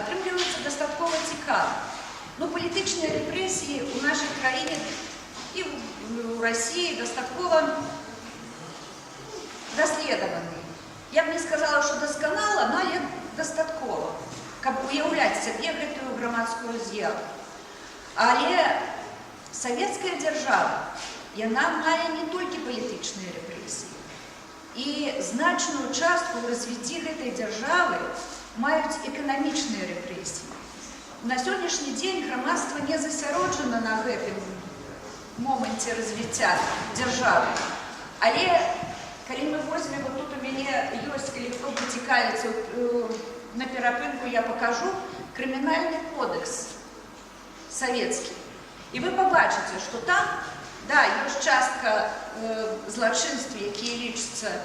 атрымліваецца дастаткова цікава. Ну, палітычныя рэпрэсіі ў нашай краіне і ў Расіі дастаткова даследаваны. Я б не сказала, што дасканала, але дастаткова, каб уяўляць сабе гэтую грамадскую з'яву. Але савецкая дзяржава, яна мае не толькі палітычныя рэпрэсіі. І значную частку ў развіцці гэтай дзяржавы маюць эканамічныя рэпрэсіі. На сённяшні дзень грамадства не засяроджана на гэтым моманце развіцця дзяржавы. Але калі мы возьмем, вот тут у мяне ёсць, калі хто пацікавіцца, на перапынку я пакажу крымінальны кодэкс савецкі. І вы пабачыце, што там, да, ёсць частка злачынств, якія лічацца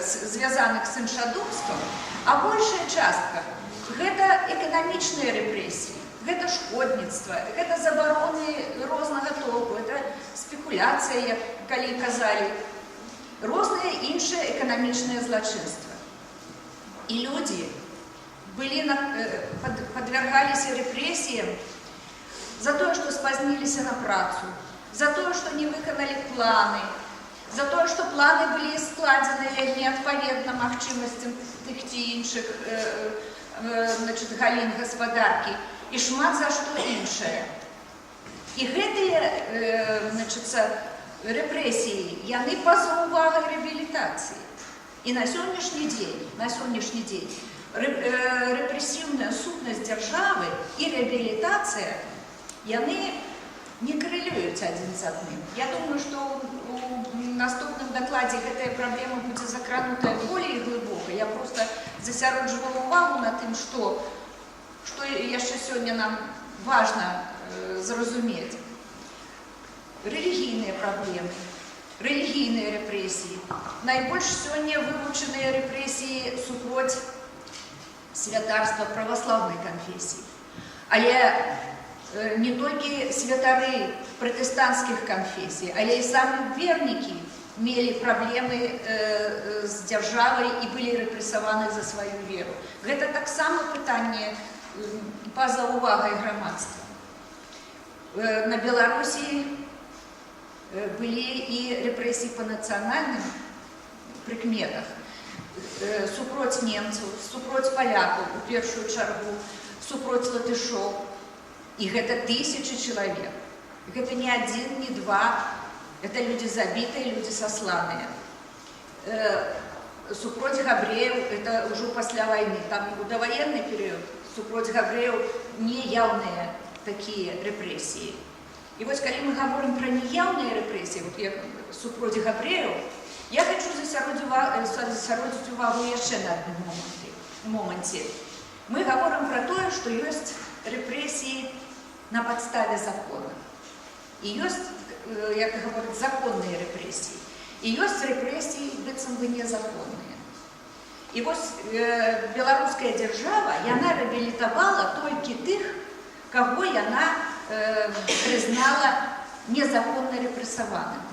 звязаных з іншадумствам, а большая частка гэта эканамічныя рэпрэсіі, гэта шкодніцтва, гэта забароны рознага толку, гэта спекуляцыя, як калі казалі, розныя іншыя эканамічныя злачынства. І людзі падвяргаліся рэпрэсіям за тое, што спазніліся на працу, за тое, што не выканалі планы, за тое, што планы былі складзеныя неадпаведна магчымасцям тых ці іншых галін гаспадаркі і шмат за што іншае. І гэтыя рэпрэсіі, яны па-за увагай рэабілітацыі. І на сённяшні дзень рэпрэсіўная сутнасць дзяржавы і рэабілітацыя, яны не карэлююць адзін з адным. Я думаю, што у наступным дакладзе гэтая праблема будзе закранутая болей глыбока. Я проста засяроджвала ўвагу на тым, што яшчэ сёння нам важна зразумець. Рэлігійныя праблемы, рэлігійныя рэпрэсіі. Найбольш сёння вывучаныя рэпрэсіі супроць святарства праваслаўнай канфесіі. Але не толькі святары пратэстанцкіх канфесій, але і самі вернікі мелі праблемы з дзяржавай і былі рэпрэсаваны за сваю веру. Гэта таксама пытанне па-за увагай грамадства. На Беларусі былі і рэпрэсіі па нацыянальным прыкметах супроць немцаў, супроць палякаў, у першую чаргу, супроць латышоў. І гэта тысячы чалавек. Гэта не адзін, не два. Это людзі забітыя, людзі сасланыя. Супроць габрэяў, это ўжо пасля вайны. Там у даваенны перыяд супроць габрэяў неяўныя такія рэпрэсіі. І вось калі мы гаворым пра неяўныя рэпрэсіі, вот як супроць габрэяў, я хочу засяродзіць увагу яшчэ на адным моманце. Мы гаворым пра тое, што ёсць рэпрэсіі на падставе закона. І ёсць, як гавораць, законныя рэпрэсіі. І ёсць рэпрэсіі, быццам бы, незаконныя. І вось беларуская дзяржава, яна рэабілітавала толькі тых, каго яна прызнала незаконна рэпрэсаваным.